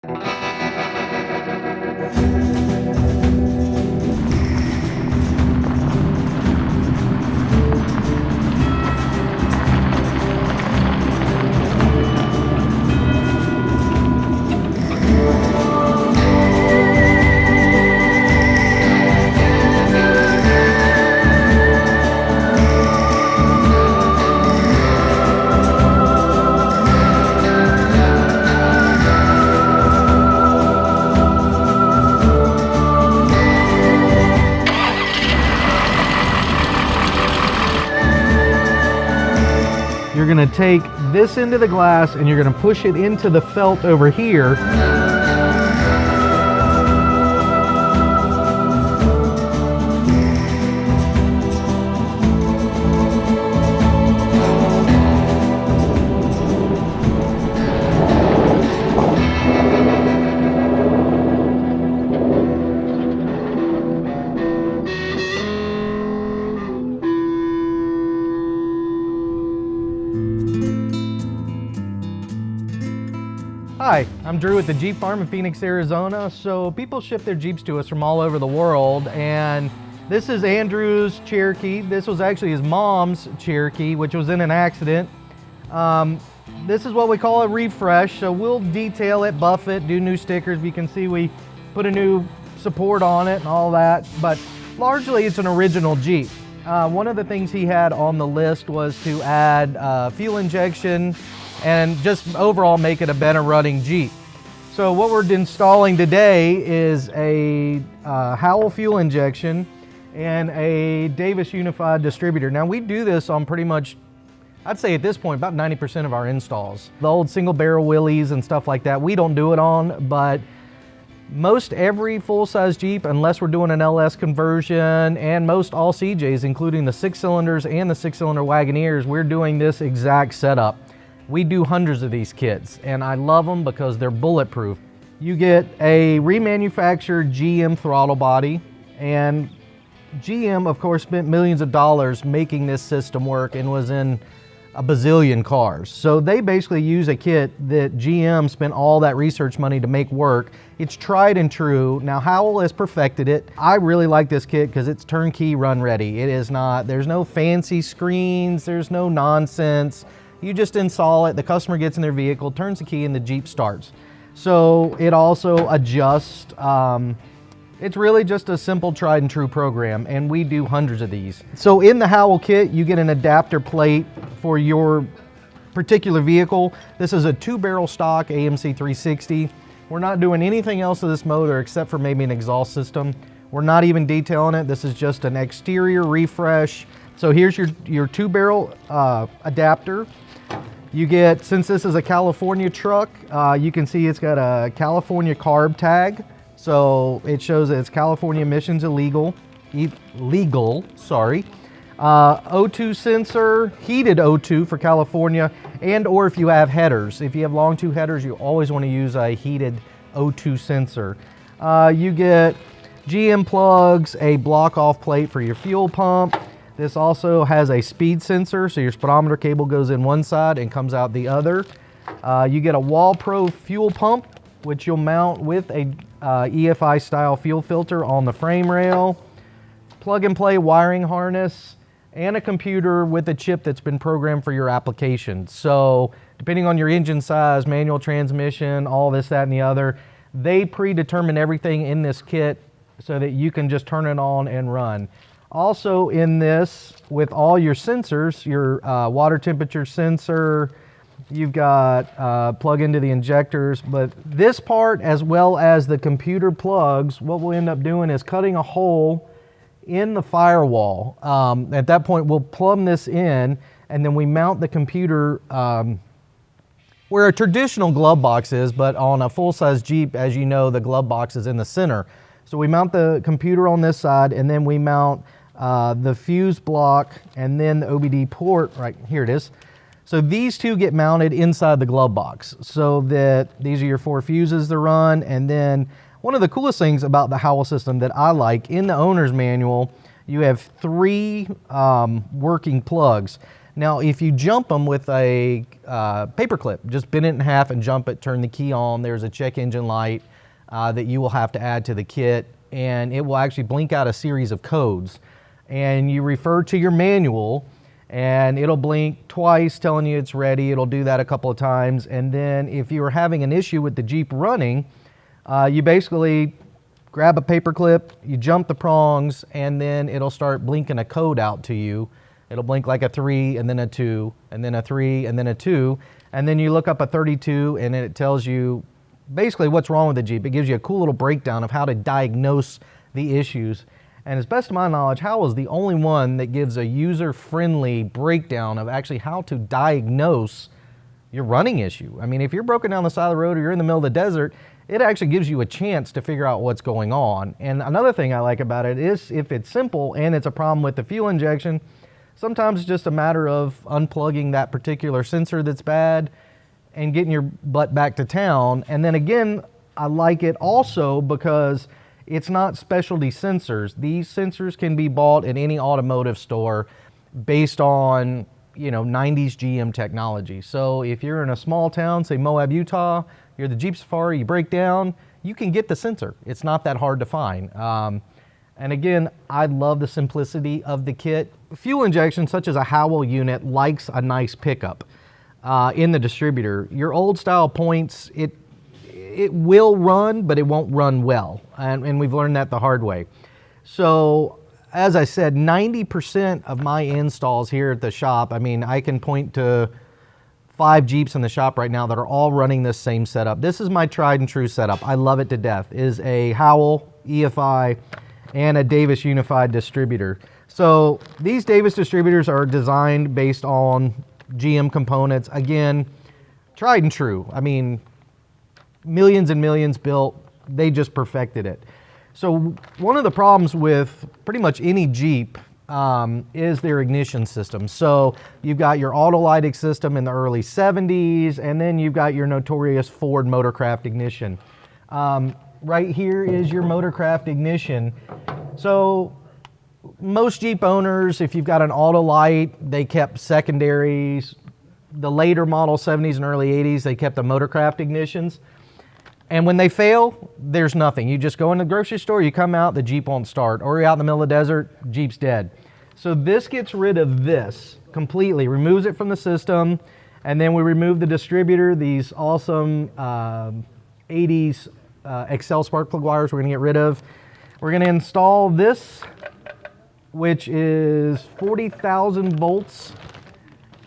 You're gonna take this into the glass and you're gonna push it into the felt over here. Hi, I'm Drew at the Jeep Farm in Phoenix, Arizona. So people ship their Jeeps to us from all over the world, and this is Andrew's Cherokee. This was actually his mom's Cherokee, which was in an accident. This is what we call a refresh. So we'll detail it, buff it, do new stickers. You can see we put a new support on it and all that, but largely it's an original Jeep. One of the things he had on the list was to add fuel injection and just overall make it a better running Jeep. So what we're installing today is a Howell fuel injection and a Davis Unified Distributor. Now we do this on pretty much, I'd say at this point, about 90% of our installs. The old single barrel Willys and stuff like that, we don't do it on, but most every full-size Jeep, unless we're doing an LS conversion, and most all CJs, including the 6-cylinders and the 6-cylinder Wagoneers, we're doing this exact setup. We do hundreds of these kits, and I love them because they're bulletproof. You get a remanufactured GM throttle body, and GM, of course, spent millions of dollars making this system work and was in a bazillion cars. So they basically use a kit that GM spent all that research money to make work. It's tried and true. Now Howell has perfected it. I really like this kit because it's turnkey run ready. It is not, there's no fancy screens, there's no nonsense. You just install it, the customer gets in their vehicle, turns the key, and the Jeep starts. So it also adjusts. It's really just a simple tried and true program, and we do hundreds of these. So in the Howell kit, you get an adapter plate for your particular vehicle. This is a 2-barrel stock AMC 360. We're not doing anything else to this motor except for maybe an exhaust system. We're not even detailing it. This is just an exterior refresh. So here's your 2-barrel adapter. You get, since this is a California truck, you can see it's got a California carb tag. So it shows that it's California emissions illegal, O2 sensor, heated O2 for California, and or if you have headers. If you have long tube headers, you always want to use a heated O2 sensor. You get GM plugs, a block off plate for your fuel pump. This also has a speed sensor, so your speedometer cable goes in one side and comes out the other. You get a Wall Pro fuel pump, which you'll mount with a EFI style fuel filter on the frame rail, plug and play wiring harness, and a computer with a chip that's been programmed for your application. So depending on your engine size, manual transmission, all this, that, and the other, they predetermine everything in this kit so that you can just turn it on and run. Also in this, with all your sensors, your water temperature sensor, you've got plug into the injectors, but this part, as well as the computer plugs, what we'll end up doing is cutting a hole in the firewall. At that point, we'll plumb this in, and then we mount the computer where a traditional glove box is, but on a full-size Jeep, as you know, the glove box is in the center. So we mount the computer on this side, and then we mount the fuse block, and then the OBD port, right here it is. So these two get mounted inside the glove box, so that these are your 4 fuses to run. And then one of the coolest things about the Howell system that I like, in the owner's manual, you have 3 working plugs. Now, if you jump them with a paper clip, just bend it in half and jump it, turn the key on, there's a check engine light that you will have to add to the kit, and it will actually blink out a series of codes. And you refer to your manual, and it'll blink twice telling you it's ready. It'll do that a couple of times. And then if you're having an issue with the Jeep running, you basically grab a paper clip, you jump the prongs, and then it'll start blinking a code out to you. It'll blink like a 3 and then a 2 and then a 3 and then a 2. And then you look up a 32 and it tells you basically what's wrong with the Jeep. It gives you a cool little breakdown of how to diagnose the issues. And as best of my knowledge, Howell is the only one that gives a user-friendly breakdown of actually how to diagnose your running issue. I mean, if you're broken down the side of the road or you're in the middle of the desert, it actually gives you a chance to figure out what's going on. And another thing I like about it is if it's simple and it's a problem with the fuel injection, sometimes it's just a matter of unplugging that particular sensor that's bad and getting your butt back to town. And then again, I like it also because it's not specialty sensors. These sensors can be bought in any automotive store based on, 90s GM technology. So if you're in a small town, say Moab, Utah, you're the Jeep Safari, you break down, you can get the sensor. It's not that hard to find. And again, I love the simplicity of the kit. Fuel injection, such as a Howell unit, likes a nice pickup in the distributor. Your old style points, it will run, but it won't run well. And we've learned that the hard way. So as I said, 90% of my installs here at the shop, I mean, I can point to 5 Jeeps in the shop right now that are all running this same setup. This is my tried and true setup. I love it to death. It is a Howell EFI and a Davis Unified distributor. So these Davis distributors are designed based on GM components. Again, tried and true. I mean, millions and millions built. They just perfected it. So one of the problems with pretty much any Jeep is their ignition system. So you've got your Autolytic system in the early 70s, and then you've got your notorious Ford Motorcraft ignition. Right here is your Motorcraft ignition. So most Jeep owners, if you've got an Autolite, they kept secondaries. The later model 70s and early 80s, they kept the Motorcraft ignitions. And when they fail, there's nothing. You just go in the grocery store, you come out, the Jeep won't start. Or you're out in the middle of the desert, Jeep's dead. So this gets rid of this completely, removes it from the system, and then we remove the distributor, these awesome 80s Excel spark plug wires we're gonna get rid of. We're gonna install this, which is 40,000 volts.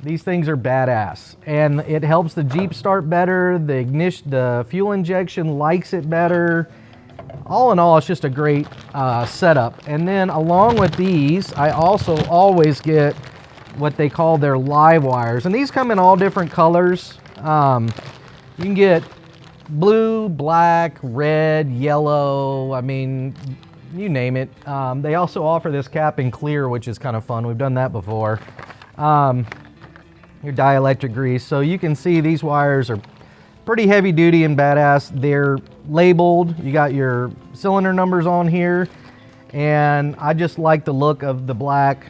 These things are badass, and it helps the Jeep start better. The fuel injection likes it better. All in all, it's just a great setup. And then along with these, I also always get what they call their live wires, and these come in all different colors. You can get blue, black, red, yellow, I mean, you name it. They also offer this cap in clear, which is kind of fun. We've done that before. Your dielectric grease. So you can see these wires are pretty heavy duty and badass. They're labeled. You got your cylinder numbers on here. And I just like the look of the black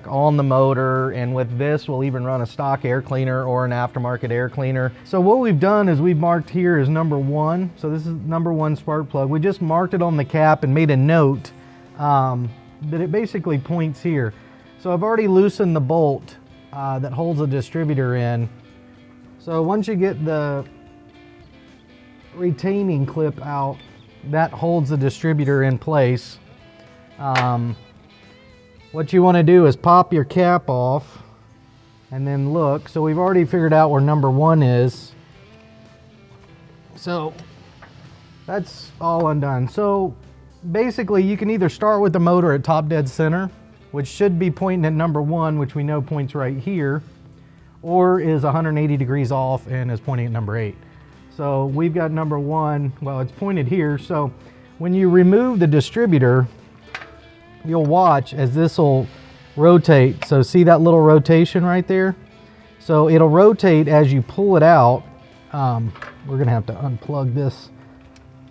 on the motor. And with this, we'll even run a stock air cleaner or an aftermarket air cleaner. So what we've done is we've marked here as number 1. So this is number 1 spark plug. We just marked it on the cap and made a note that it basically points here. So I've already loosened the bolt that holds the distributor in. So once you get the retaining clip out, that holds the distributor in place. What you want to do is pop your cap off and then look. So we've already figured out where number 1 is. So that's all undone. So basically you can either start with the motor at top dead center, which should be pointing at number 1, which we know points right here, or is 180 degrees off and is pointing at number 8. So we've got number 1, well, it's pointed here. So when you remove the distributor, you'll watch as this will rotate. So see that little rotation right there? So it'll rotate as you pull it out. We're gonna have to unplug this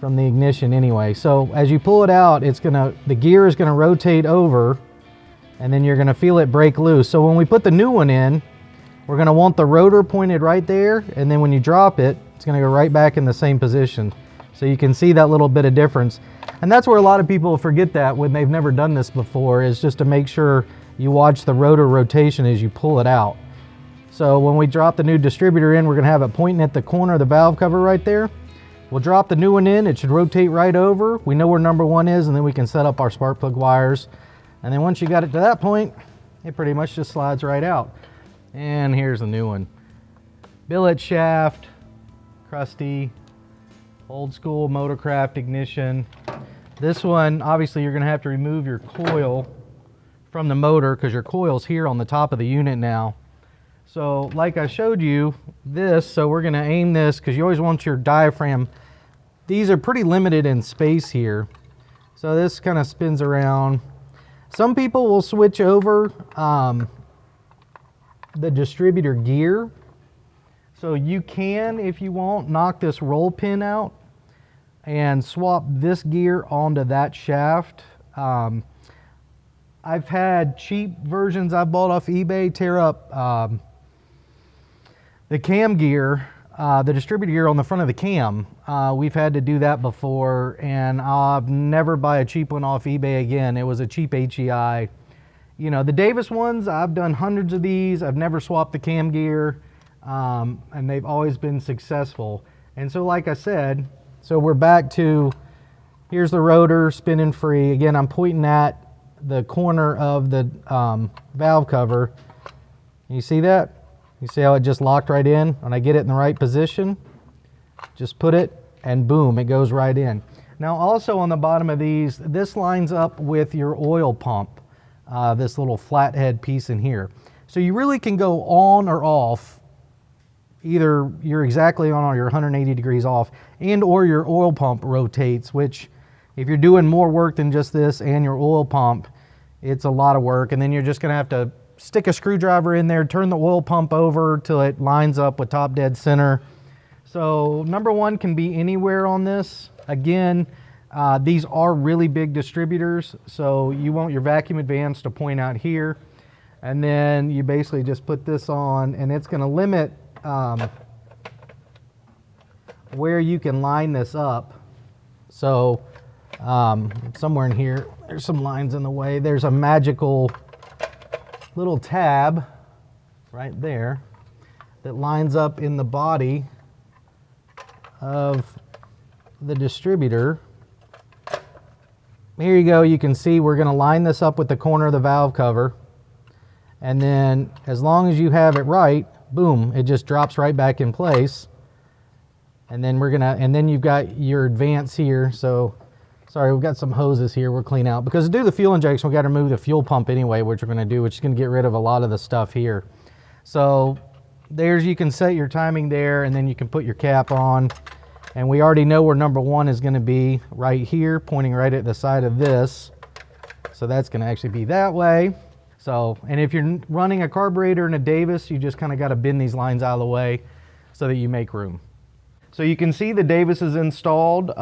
from the ignition anyway. So as you pull it out, the gear is gonna rotate over, and then you're gonna feel it break loose. So when we put the new one in, we're gonna want the rotor pointed right there, and then when you drop it, it's gonna go right back in the same position. So you can see that little bit of difference. And that's where a lot of people forget that when they've never done this before, is just to make sure you watch the rotor rotation as you pull it out. So when we drop the new distributor in, we're gonna have it pointing at the corner of the valve cover right there. We'll drop the new one in, it should rotate right over. We know where number one is, and then we can set up our spark plug wires. And then once you got it to that point, it pretty much just slides right out. And here's the new one. Billet shaft, crusty, old school Motorcraft ignition. This one, obviously you're gonna have to remove your coil from the motor because your coil's here on the top of the unit now. So like I showed you this, so we're gonna aim this because you always want your diaphragm. These are pretty limited in space here. So this kind of spins around. Some people will switch over the distributor gear. So you can, if you want, knock this roll pin out and swap this gear onto that shaft. I've had cheap versions I've bought off eBay tear up the cam gear, the distributor gear on the front of the cam. We've had to do that before, and I'll never buy a cheap one off eBay again. It was a cheap HEI. You know, the Davis ones, I've done hundreds of these. I've never swapped the cam gear, and they've always been successful. And so like I said, so we're back to, here's the rotor spinning free. Again, I'm pointing at the corner of the valve cover. You see that? You see how it just locked right in? When I get it in the right position, just put it and boom, it goes right in. Now also on the bottom of these, this lines up with your oil pump, this little flathead piece in here. So you really can go on or off, either you're exactly on or you're 180 degrees off, and or your oil pump rotates, which if you're doing more work than just this and your oil pump, it's a lot of work. And then you're just gonna have to stick a screwdriver in there, turn the oil pump over till it lines up with top dead center. So number one can be anywhere on this. Again, these are really big distributors, so you want your vacuum advance to point out here, and then you basically just put this on, and it's going to limit where you can line this up. So somewhere in here, there's some lines in the way. There's a magical little tab right there that lines up in the body of the distributor. Here you go, you can see we're going to line this up with the corner of the valve cover, and then as long as you have it right, boom, it just drops right back in place. And then and then you've got your advance here. So sorry, we've got some hoses here we'll clean out, because to do the fuel injection we got to remove the fuel pump anyway, which we're going to do, which is going to get rid of a lot of the stuff here. So there's, you can set your timing there, and then you can put your cap on. And we already know where number one is going to be, right here, pointing right at the side of this. So that's going to actually be that way. So, and if you're running a carburetor in a Davis, you just kind of got to bend these lines out of the way so that you make room. So you can see the Davis is installed.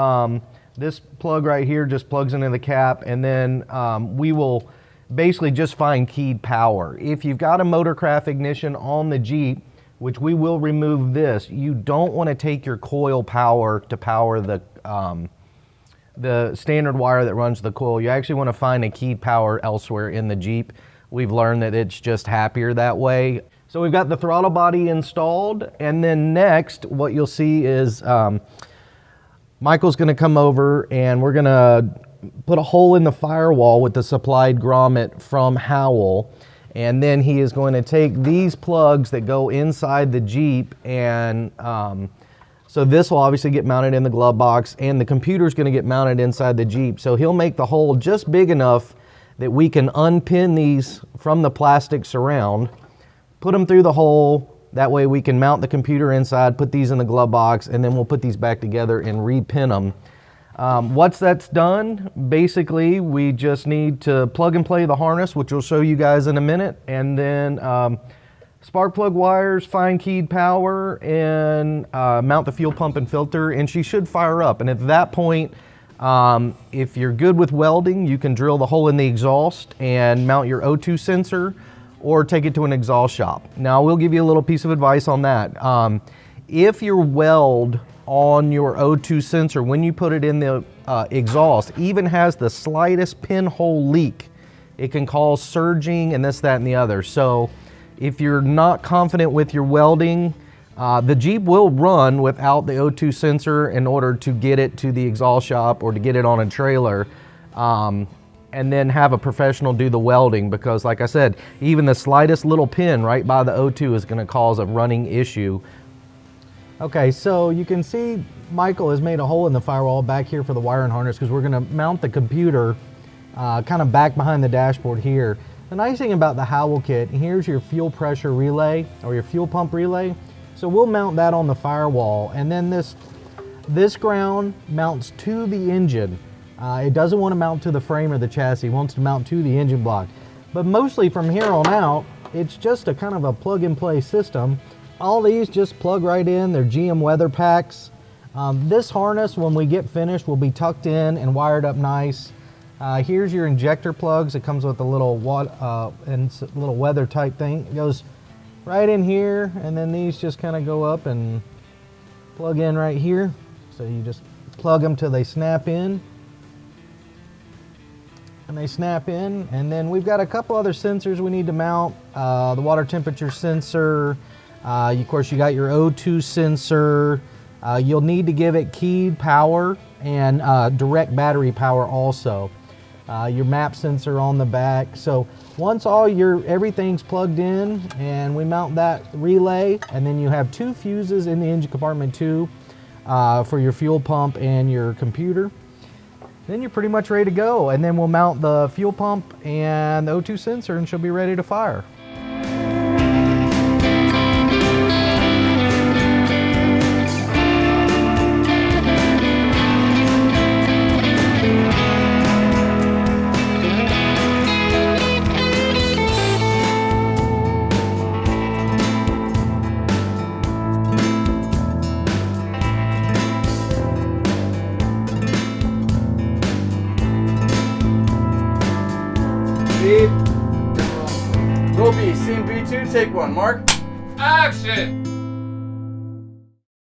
This plug right here just plugs into the cap, and then we will basically just find keyed power. If you've got a Motorcraft ignition on the Jeep, which we will remove this, you don't want to take your coil power to power the standard wire that runs the coil. You actually want to find a keyed power elsewhere in the Jeep. We've learned that it's just happier that way. So we've got the throttle body installed, and then next what you'll see is Michael's going to come over and we're going to put a hole in the firewall with the supplied grommet from Howell. And then he is going to take these plugs that go inside the Jeep, and so this will obviously get mounted in the glove box, and the computer's going to get mounted inside the Jeep. So he'll make the hole just big enough that we can unpin these from the plastic surround, put them through the hole. That way we can mount the computer inside, put these in the glove box, and then we'll put these back together and repin them. Once that's done, basically we just need to plug and play the harness, which we'll show you guys in a minute, and then spark plug wires, find keyed power, and mount the fuel pump and filter, and she should fire up. And at that point, If you're good with welding, you can drill the hole in the exhaust and mount your O2 sensor or take it to an exhaust shop. Now, we'll give you a little piece of advice on that. If your weld on your O2 sensor, when you put it in the exhaust, even has the slightest pinhole leak, it can cause surging and this, that, and the other. So if you're not confident with your welding, the Jeep will run without the O2 sensor in order to get it to the exhaust shop or to get it on a trailer, and then have a professional do the welding, because like I said, even the slightest little pin right by the O2 is going to cause a running issue. Okay, so you can see Michael has made a hole in the firewall back here for the wiring harness, because we're going to mount the computer kind of back behind the dashboard here. The nice thing about the Howell kit, here's your fuel pressure relay or your fuel pump relay. So we'll mount that on the firewall, and then this ground mounts to the engine. It doesn't want to mount to the frame or the chassis, it wants to mount to the engine block. But mostly from here on out, it's just a kind of a plug-and-play system. All these just plug right in, they're GM weather packs. This harness, when we get finished, will be tucked in and wired up nice. Here's your injector plugs. It comes with a little weather type thing. It goes right in here, and then these just kind of go up and plug in right here. So you just plug them till they snap in. And they snap in, and then we've got a couple other sensors we need to mount. The water temperature sensor. Of course, you got your O2 sensor. You'll need to give it keyed power and direct battery power also. Your map sensor on the back. So once everything's plugged in and we mount that relay, and then you have 2 fuses in the engine compartment too for your fuel pump and your computer, then you're pretty much ready to go. And then we'll mount the fuel pump and the O2 sensor and she'll be ready to fire. Roll B, scene B2, take 1, Mark. Action!